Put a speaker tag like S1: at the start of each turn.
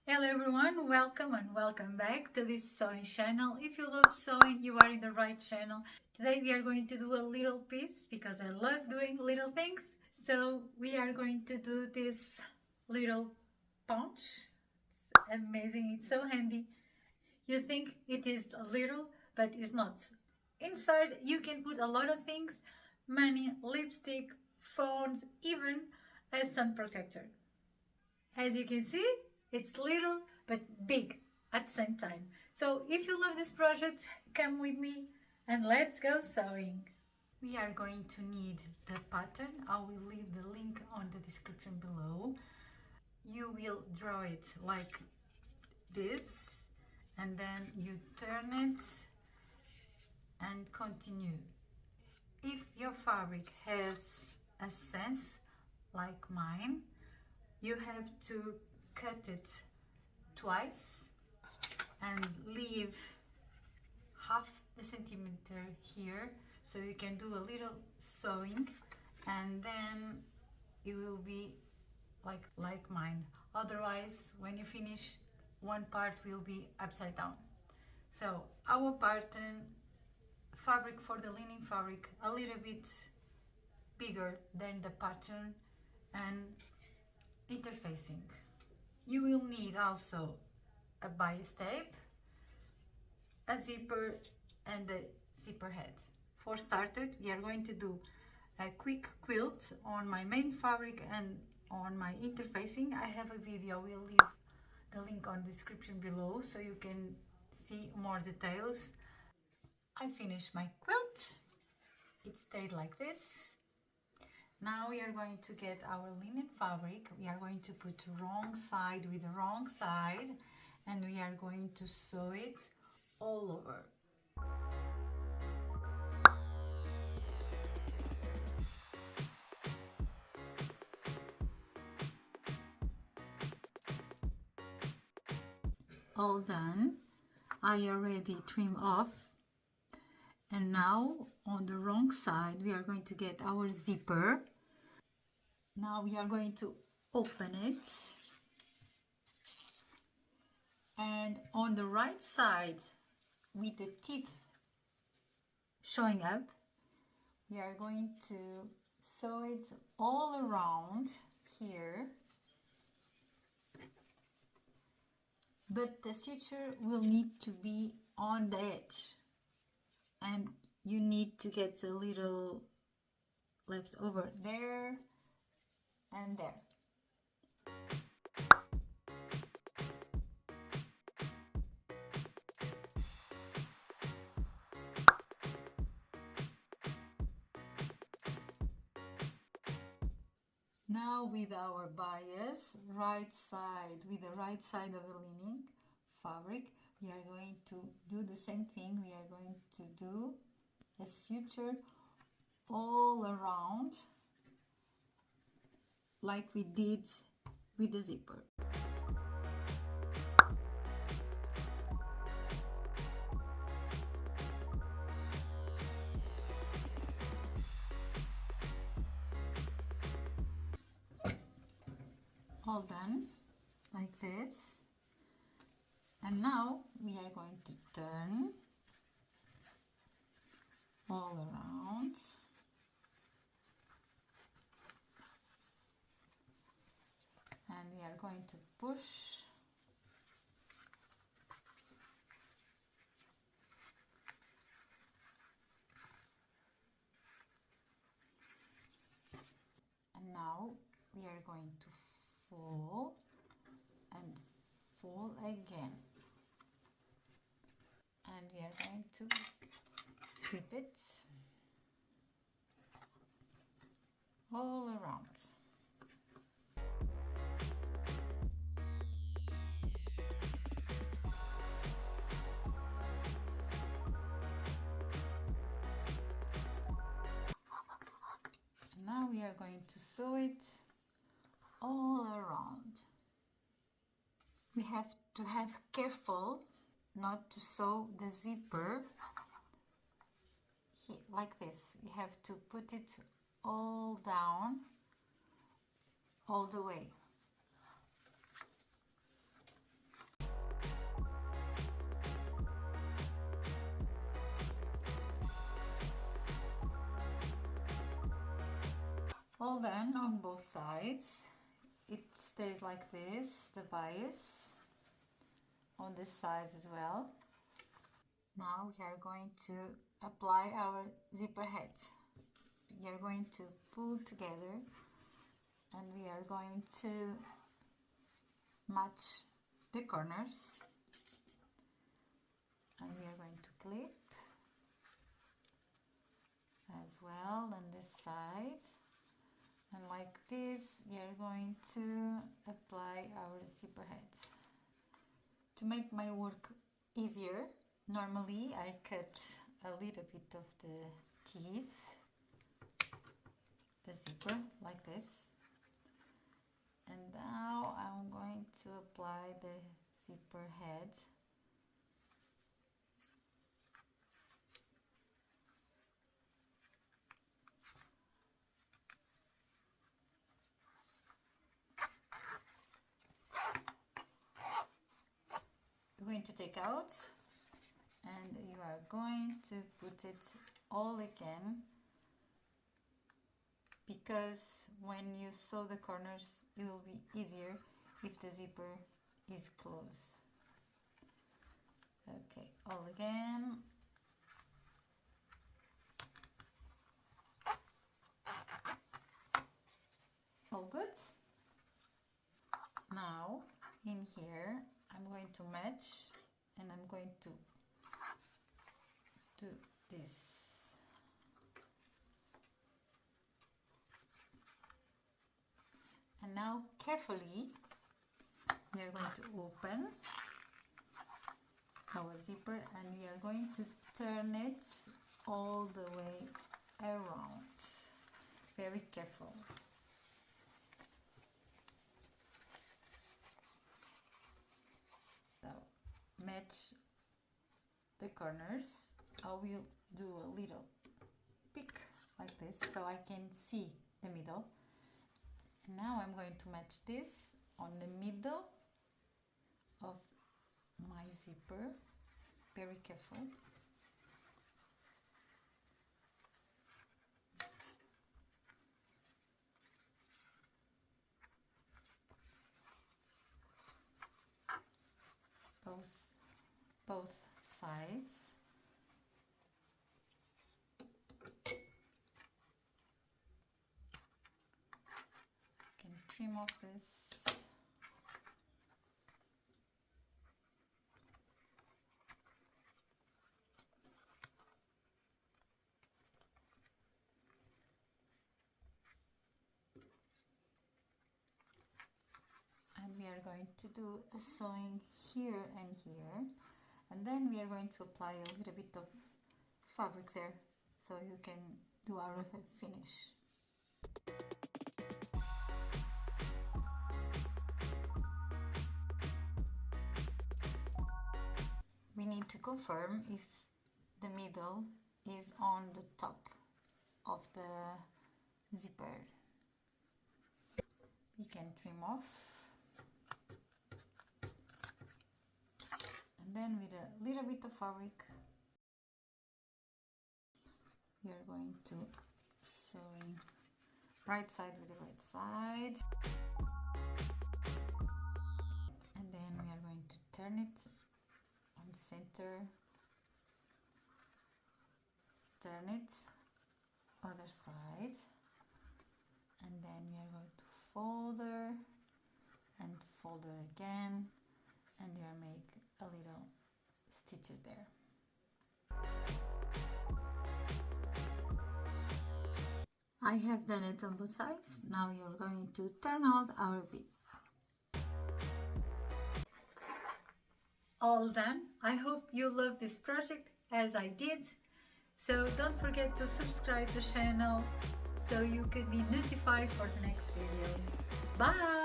S1: Hello everyone, welcome and welcome back to this sewing channel. If you love sewing, you are in the right channel. Today we are going to do a little piece because I love doing little things. So we are going to do this little punch. It's amazing, it's so handy. You think it is little, but it's not. Inside you can put a lot of things, money, lipstick, phones, even a sun protector. As you can see, it's little but big at the same time. So if you love this project, come with me and let's go sewing. We are going to need the pattern. I will leave the link on the description below. You will draw it like this and then you turn it and continue. If your fabric has a sense like mine, you have to cut it twice and leave half a centimeter here so you can do a little sewing, and then it will be like mine. Otherwise, when you finish, one part will be upside down. So our pattern fabric for the lining fabric a little bit bigger than the pattern and interfacing. You will need also a bias tape, a zipper and a zipper head. For starters, we are going to do a quick quilt on my main fabric and on my interfacing. I have a video, we'll leave the link on the description below so you can see more details. I finished my quilt. It stayed like this. Now we are going to get our linen fabric. We are going to put wrong side with wrong side and we are going to sew it all over. All done. I already trim off, and now on the wrong side we are going to get our zipper. Now we are going to open it, and on the right side with the teeth showing up, we are going to sew it all around here, but the suture will need to be on the edge and you need to get a little left over there and there. Now with our bias, right side, with the right side of the lining fabric, we are going to do the same thing. We are going to do a suture all around like we did with the zipper. All done like this, and now we are going to turn all around and we are going to push and now we are going to fold and fold again, and we are going to clip it all around. Now we are going to sew it all around. We have to have careful not to sew the zipper here, like this. We have to put it all down, all the way. All done on both sides. It stays like this, the bias on this side as well. Now we are going to apply our zipper head. We are going to pull together and we are going to match the corners, and we are going to clip as well on this side, and like this we are going to apply our zipper head. To make my work easier, normally I cut a little bit of the teeth, the zipper, like this. And now I'm going to apply the zipper head. You're going to take out and you are going to put it all again, because when you sew the corners it will be easier if the zipper is closed. Okay, all again. All good. Now in here I'm going to match, and I'm going to do this. And now carefully we are going to open our zipper and we are going to turn it all the way around. Very careful. So match the corners. I will do a little pick like this so I can see the middle. And now I'm going to match this on the middle of my zipper. Very careful. Both sides. Can trim off this. And we are going to do a sewing here and here, and then we are going to apply a little bit of fabric there so you can do our finish. We need to confirm if the middle is on the top of the zipper. We can trim off, and then with a little bit of fabric we are going to sewing right side with the right side, and then we are going to turn it on center, turn it other side, and then we are going to fold her and fold her again, and you are make a little stitch there. I have done it on both sides. Now you're going to turn out our piece. All done. I hope you love this project as I did. So don't forget to subscribe to the channel so you can be notified for the next video. Bye!